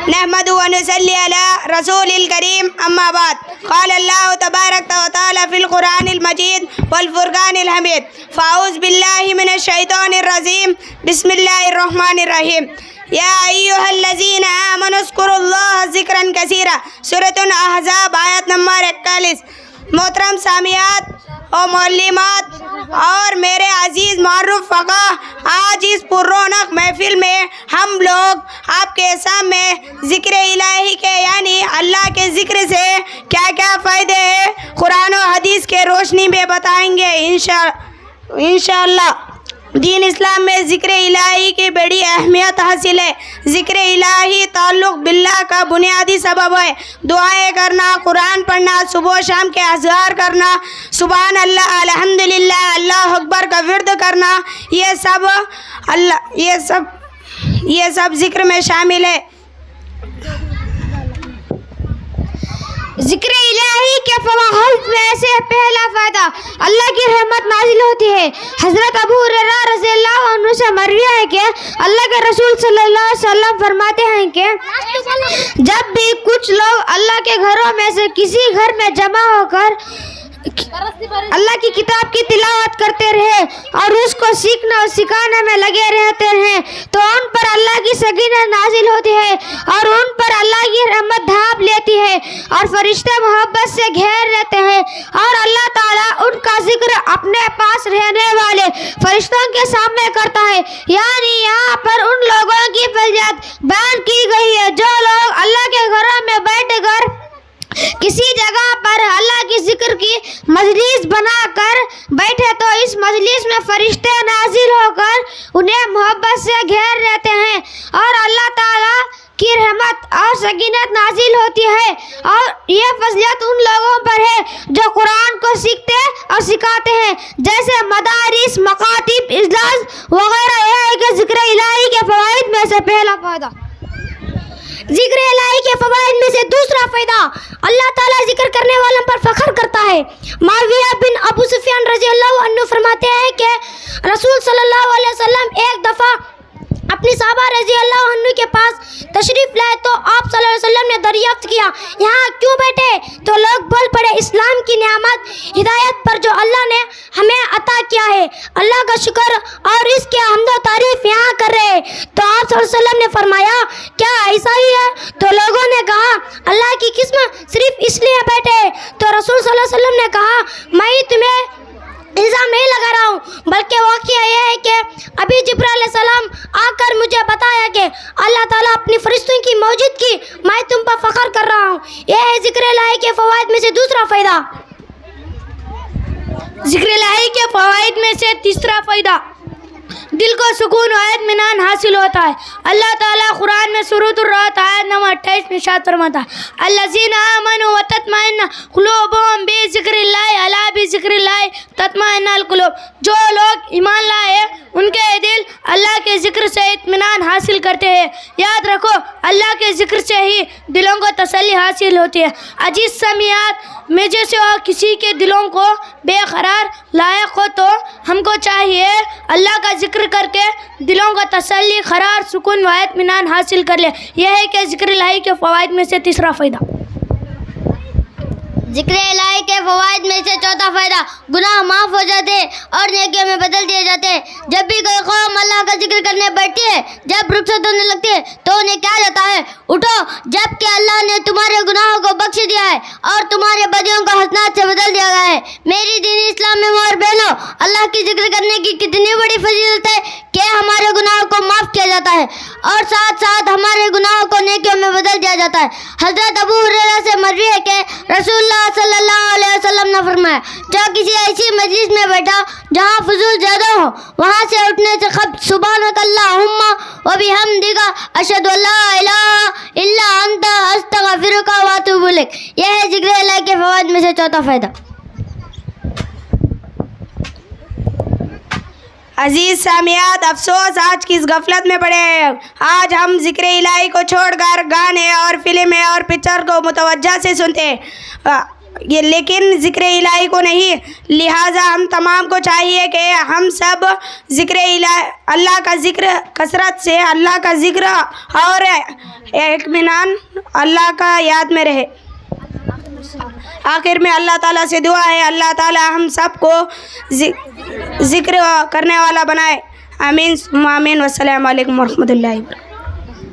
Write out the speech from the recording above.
نحمده ونصلي على رسول الكريم أما بعد قال الله تبارك وتعالى في القرآن المجيد والفرقان الحميد فأعوذ بالله من الشيطان الرجيم بسم الله الرحمن الرحيم يا أيها الذين آمنوا اذكروا الله ذكرا كثيرا سورة احزاب آیت نمبر 41. محترم سامعات اور معلمات اور میرے عزیز معروف فقہ، آج اس پررونق محفل میں ہم لوگ آپ کے سامنے ذکر الہی کے یعنی اللہ کے ذکر سے کیا کیا فائدے ہیں قرآن و حدیث کے روشنی میں بتائیں گے انشاءاللہ۔ دین اسلام میں ذکر الہی کی بڑی اہمیت حاصل ہے۔ ذکر الہی تعلق باللہ کا بنیادی سبب ہے۔ دعائیں کرنا، قرآن پڑھنا، صبح و شام کے اذکار کرنا، سبحان اللہ، الحمدللہ، اللہ اکبر کا ورد کرنا، یہ سب ذکر میں شامل ہے۔ ذکر الہی کے فوائد میں سے پہلا فائدہ اللہ کی رحمت نازل ہوتی ہے۔ حضرت ابو ہریرہ رضی اللہ عنہ سے مروی ہے کہ اللہ کے رسول صلی اللہ علیہ وسلم فرماتے ہیں کہ جب بھی کچھ لوگ اللہ کے گھروں میں سے کسی گھر میں جمع ہو کر اللہ کی کتاب کی تلاوت کرتے رہے اور اس کو سیکھنا اور سکھانے میں لگے رہتے ہیں تو ان پر اللہ کی سکینت نازل ہوتی ہے اور ان پر اللہ کی رحمت ڈھانپ لیتی ہے اور فرشتے محبت سے گھیر لیتے ہیں اور اللہ تعالیٰ ان کا ذکر اپنے پاس رہنے والے فرشتوں کے سامنے کرتا ہے۔ یعنی یہاں پر ان لوگوں کی فضیلت بیان کی گئی ہے جو لوگ اللہ کے گھروں میں بیٹھ کر کسی جگہ پر اللہ کی ذکر کی مجلس بنا کر بیٹھے تو اس مجلس میں فرشتے نازل ہو کر انہیں محبت سے گھیر لیتے ہیں اور اللہ تعالیٰ کی رحمت اور سکینت نازل ہوتی ہے۔ اور یہ فضیلت ان لوگوں پر ہے جو قرآن کو سیکھتے اور سکھاتے ہیں، جیسے مدارس، مکاتب، اجلاس وغیرہ۔ یہ ہے کہ ذکر الہی کے فوائد میں سے پہلا فائدہ۔ ذکر الہی کے فوائد میں سے دوسرا فائدہ اللہ تعالیٰ ذکر کرنے والوں پر فخر کرتا ہے۔ معاویہ بن ابو سفیان رضی اللہ عنہ فرماتے ہیں کہ رسول صلی اللہ علیہ وسلم ایک دفعہ اپنی صحابہ رضی اللہ عنہ کے پاس تشریف لائے تو آپ صلی اللہ علیہ وسلم نے دریافت کیا یہاں کیوں بیٹھے؟ تو لوگ بول پڑے اسلام کی نعمت ہدایت پر جو اللہ نے ہمیں عطا کیا ہے، اللہ کا شکر اور اس کے حمد و تعریف یہاں کر رہے ہیں۔ تو آپ صلی اللہ علیہ وسلم نے فرمایا کیا ایسا ہی ہے؟ تو لوگوں نے کہا اللہ کی قسم صرف اس لیے بیٹھے۔ تو رسول صلی اللہ علیہ وسلم نے کہا میں تمہیں الزام نہیں لگا رہا ہوں، بلکہ واقعہ یہ ہے کہ ابھی جبرائیل علیہ السلام آ کر مجھے بتایا کہ اللہ تعالیٰ اپنی فرشتوں کی موجودگی میں تم پر فخر کر رہا ہوں۔ یہ ہے ذکر الہی کے فوائد میں سے دوسرا فائدہ۔ ذکر الہی کے فوائد میں سے تیسرا فائدہ دل کو سکون و اطمینان حاصل ہوتا ہے۔ اللہ تعالیٰ قرآن میں سورۃ الرعد آیت نمبر 28 میں ارشاد فرماتا ہے الذین آمنوا وتطمئن قلوبهم بذکر اللہ الا بذکر اللہ تطمئن القلوب۔ جو لوگ ایمان لائے ان کے دل اللہ کے ذکر سے اطمینان حاصل کرتے ہیں۔ یاد رکھو اللہ کے ذکر سے ہی دلوں کو تسلی حاصل ہوتی ہے۔ عزیز سامعات، میں جیسے اور کسی کے دلوں کو بے قرار لائق ہو تو ہم کو چاہیے اللہ کا ذکر کر کے دلوں کا تسلی، قرار، سکون و اطمینان حاصل کر لے۔ یہ ہے کہ ذکر الہی کے فوائد میں سے تیسرا فائدہ۔ ذکر الہی کے فوائد میں سے چوتھا فائدہ گناہ معاف ہو جاتے اور نیکیوں میں بدل دیے جاتے ہیں۔ جب بھی کوئی قوم اللہ کا ذکر کرنے بیٹھتی ہے، جب رخصت ہونے لگتی ہے تو انہیں کہا جاتا ہے اٹھو، جب کہ اللہ نے تمہارے گناہوں کو بخش دیا ہے اور تمہارے بدیوں کو حسنات سے بدل دیا گیا ہے۔ میری دینی اسلام میں اور بہنوں، اللہ کی ذکر کرنے کی کتنی بڑی فضیلت ہے کہ ہمارے گناہوں کو معاف کیا جاتا ہے اور ساتھ ساتھ ہمارے گناہوں کو نیکیوں میں بدل دیا جاتا ہے۔ حضرت ابو ہریرہ سے مروی ہے کہ رسول اللہ صلی اللہ علیہ وسلم نے فرمایا جو کسی ایسی مجلس میں بیٹھا جہاں فضول زیادہ ہو، وہاں سے اٹھنے سے قبل سبحانک اللہم وبحمدک اشہد ان لا الہ الا انت استغفرک واتوب الیک۔ یہ ہے ذکر الہی کے فوائد میں سے چوتھا فائدہ۔ عزیز سامعات، افسوس آج کی اس غفلت میں پڑے ہیں۔ آج ہم ذکر الہی کو چھوڑ کر گانے اور فلمیں اور پکچر کو متوجہ سے سنتے ہیں۔ لیکن ذکر الہی کو نہیں. لہٰذا ہم تمام کو چاہیے کہ ہم سب ذکر الہی اللہ کا ذکر کثرت سے اللہ کا ذکر اور اطمینان اللہ کا یاد میں رہے. آخر میں اللہ تعالیٰ سے دعا ہے اللہ تعالیٰ ہم سب کو ذکر کرنے والا بنائے. آمین ثم آمین. والسلام علیکم ورحمۃ اللہ وبرکاتہ.